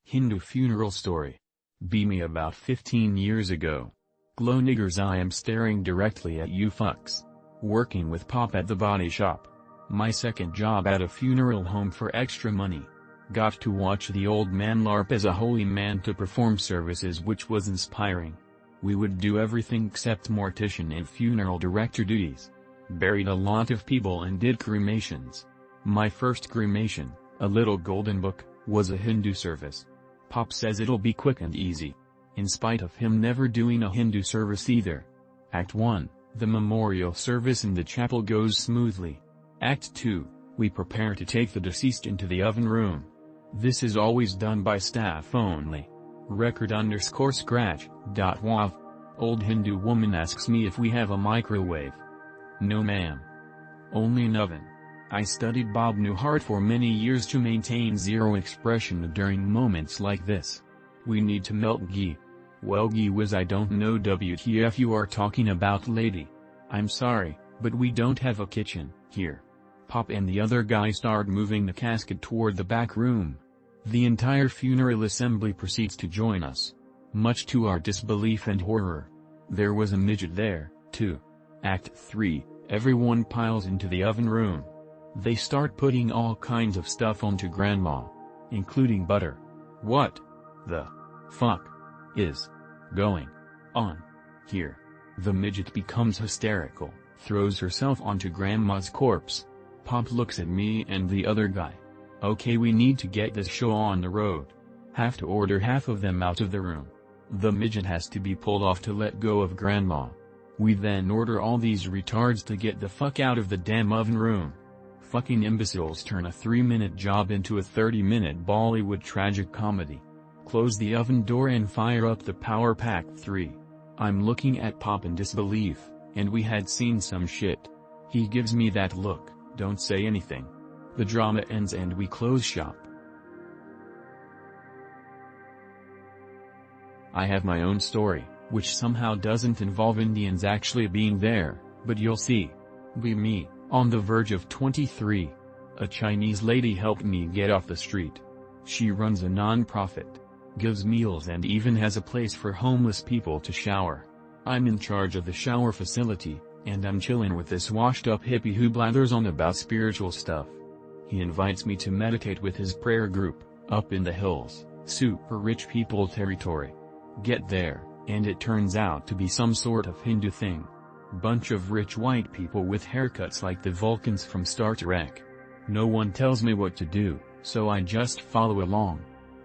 Hindu funeral story. Be me about 15 years ago. Glow niggers, I am staring directly at you fucks. Working with Pop at the body shop. My second job at a funeral home for extra money. Got to watch the old man LARP as a holy man to perform services, which was inspiring. We would do everything except mortician and funeral director duties. Buried a lot of people and did cremations. My first cremation, a little golden book, was a Hindu service. Pop says it'll be quick and easy. In spite of him never doing a Hindu service either. Act 1, the memorial service in the chapel goes smoothly. Act 2, we prepare to take the deceased into the oven room. This is always done by staff only. Record_scratch.wav. Old Hindu woman asks me if we have a microwave. No ma'am. Only an oven. I studied Bob Newhart for many years to maintain zero expression during moments like this. We need to melt ghee. Well, ghee whiz, I don't know WTF you are talking about, lady. I'm sorry, but we don't have a kitchen here. Pop and the other guy start moving the casket toward the back room. The entire funeral assembly proceeds to join us. Much to our disbelief and horror. There was a midget there, too. Act 3, everyone piles into the oven room. They start putting all kinds of stuff onto Grandma. Including butter. What the fuck is going on here? The midget becomes hysterical, throws herself onto Grandma's corpse. Pop looks at me and the other guy. Okay, we need to get this show on the road. Have to order half of them out of the room. The midget has to be pulled off to let go of Grandma. We then order all these retards to get the fuck out of the damn oven room. Fucking imbeciles turn a 3-minute job into a 30-minute Bollywood tragic comedy. Close the oven door and fire up the power pack 3. I'm looking at Pop in disbelief, and we had seen some shit. He gives me that look, don't say anything. The drama ends and we close shop. I have my own story, which somehow doesn't involve Indians actually being there, but you'll see. Be me, on the verge of 23. A Chinese lady helped me get off the street. She runs a non-profit, gives meals and even has a place for homeless people to shower. I'm in charge of the shower facility, and I'm chillin' with this washed-up hippie who blathers on about spiritual stuff. He invites me to meditate with his prayer group, up in the hills, super rich people territory. Get there, and it turns out to be some sort of Hindu thing. Bunch of rich white people with haircuts like the Vulcans from Star Trek. No one tells me what to do, so I just follow along.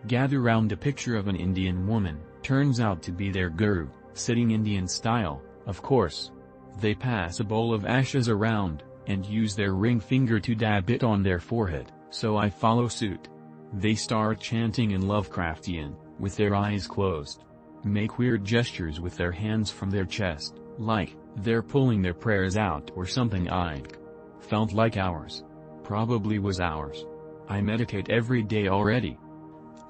Gather round a picture of an Indian woman, turns out to be their guru, sitting Indian style, of course. They pass a bowl of ashes around, and use their ring finger to dab it on their forehead, so I follow suit. They start chanting in Lovecraftian, with their eyes closed. Make weird gestures with their hands from their chest, like they're pulling their prayers out or something. I felt like hours. Probably was hours. I meditate every day already.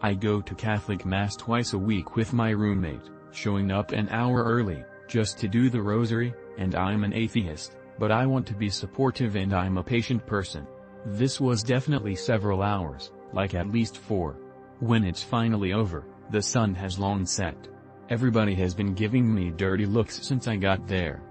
I go to Catholic Mass twice a week with my roommate, showing up an hour early, just to do the rosary, and I'm an atheist, but I want to be supportive and I'm a patient person. This was definitely several hours, like at least 4. When it's finally over, the sun has long set. Everybody has been giving me dirty looks since I got there.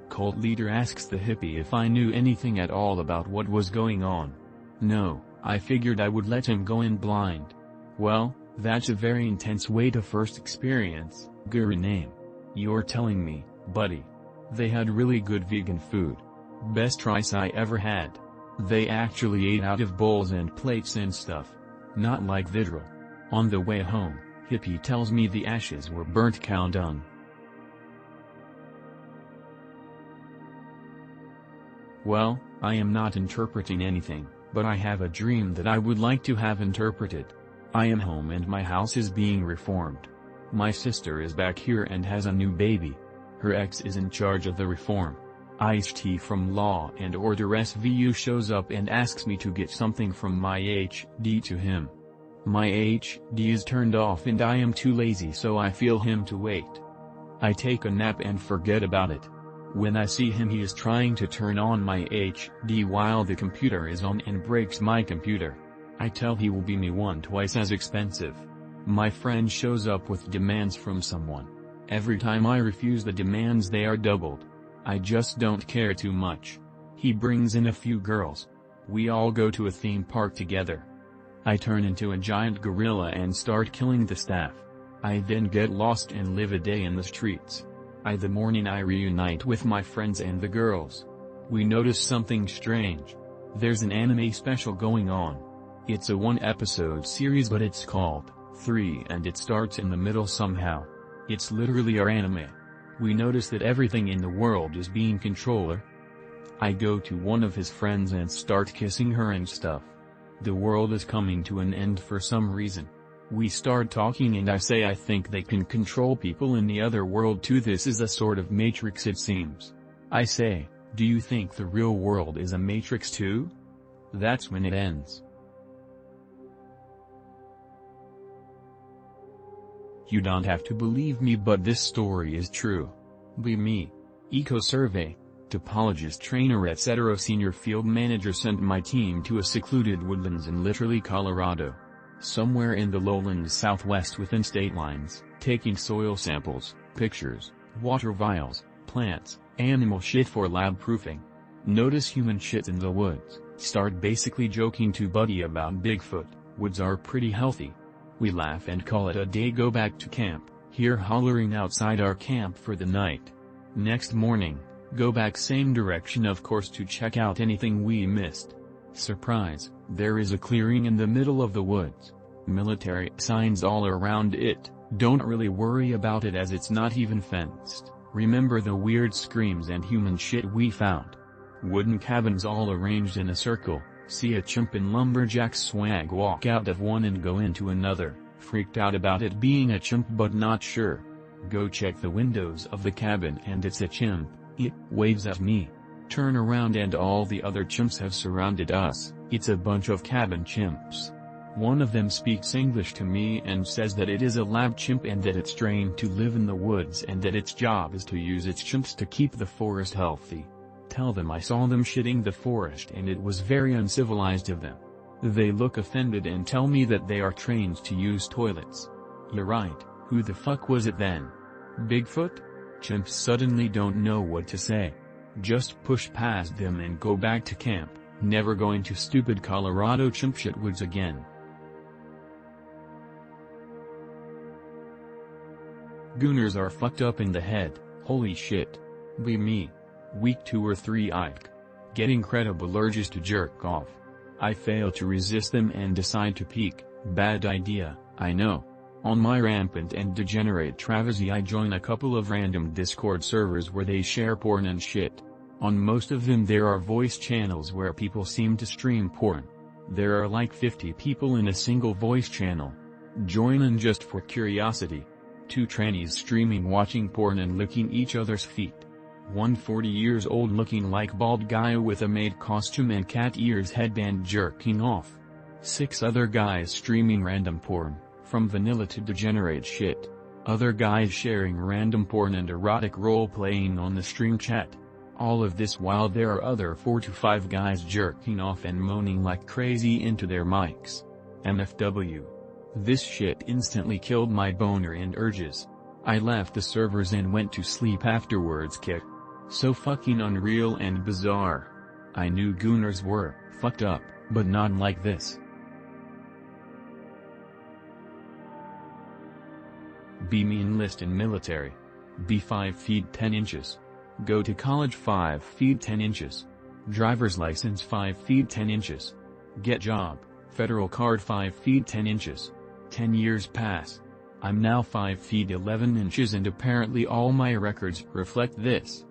Cult leader asks the hippie if I knew anything at all about what was going on. No, I figured I would let him go in blind. Well, that's a very intense way to first experience Guru name. You're telling me, buddy. They had really good vegan food. Best rice I ever had. They actually ate out of bowls and plates and stuff. Not like vidro. On the way home, hippie tells me the ashes were burnt cow dung. Well, I am not interpreting anything, but I have a dream that I would like to have interpreted. I am home and my house is being reformed. My sister is back here and has a new baby. Her ex is in charge of the reform. Ice-T from Law and Order SVU shows up and asks me to get something from my HD to him. My HD is turned off and I am too lazy, so I feel him to wait. I take a nap and forget about it. When I see him, he is trying to turn on my HD while the computer is on and breaks my computer. I tell he will be me twice as expensive. My friend shows up with demands from someone. Every time I refuse the demands they are doubled. I just don't care too much. He brings in a few girls. We all go to a theme park together. I turn into a giant gorilla and start killing the staff. I then get lost and live a day in the streets. The morning I reunite with my friends and the girls. We notice something strange. There's an anime special going on. It's a 1-episode series but it's called 3 and it starts in the middle somehow. It's literally our anime. We notice that everything in the world is being controller. I go to one of his friends and start kissing her and stuff. The world is coming to an end for some reason. We start talking and I say I think they can control people in the other world too. This is a sort of matrix it seems. I say, do you think the real world is a matrix too? That's when it ends. You don't have to believe me but this story is true. Be me. Eco survey. Topologist trainer etc. Senior field manager sent my team to a secluded woodlands in literally Colorado. Somewhere in the lowlands southwest within state lines, taking soil samples, pictures, water vials, plants, animal shit for lab proofing. Notice human shit in the woods, start basically joking to Buddy about Bigfoot, woods are pretty healthy. We laugh and call it a day, go back to camp, hear hollering outside our camp for the night. Next morning, go back same direction of course to check out anything we missed. Surprise, there is a clearing in the middle of the woods. Military signs all around it, don't really worry about it as it's not even fenced. Remember the weird screams and human shit we found. Wooden cabins all arranged in a circle, see a chimp in lumberjack swag walk out of one and go into another, freaked out about it being a chimp but not sure. Go check the windows of the cabin and it's a chimp, it waves at me. Turn around and all the other chimps have surrounded us, it's a bunch of cabin chimps. One of them speaks English to me and says that it is a lab chimp and that it's trained to live in the woods and that its job is to use its chimps to keep the forest healthy. Tell them I saw them shitting the forest and it was very uncivilized of them. They look offended and tell me that they are trained to use toilets. You're right, who the fuck was it then? Bigfoot? Chimps suddenly don't know what to say. Just push past them and go back to camp, never going to stupid Colorado chimp shit woods again. Gooners are fucked up in the head, holy shit. Be me. Week 2 or 3 Ike. Get incredible urges to jerk off. I fail to resist them and decide to peek, bad idea, I know. On my rampant and degenerate travesty I join a couple of random Discord servers where they share porn and shit. On most of them there are voice channels where people seem to stream porn. There are like 50 people in a single voice channel. Join in just for curiosity. 2 trannies streaming watching porn and licking each other's feet. One 40 years old looking like bald guy with a maid costume and cat ears headband jerking off. 6 other guys streaming random porn. From vanilla to degenerate shit. Other guys sharing random porn and erotic role-playing on the stream chat. All of this while there are other 4 to 5 guys jerking off and moaning like crazy into their mics. MFW. This shit instantly killed my boner and urges. I left the servers and went to sleep afterwards. Kick. So fucking unreal and bizarre. I knew gooners were fucked up, but not like this. Be me enlist in military. Be 5 feet 10 inches. Go to college 5 feet 10 inches. Driver's license 5 feet 10 inches. Get job, federal card 5 feet 10 inches. 10 years pass. I'm now 5 feet 11 inches and apparently all my records reflect this.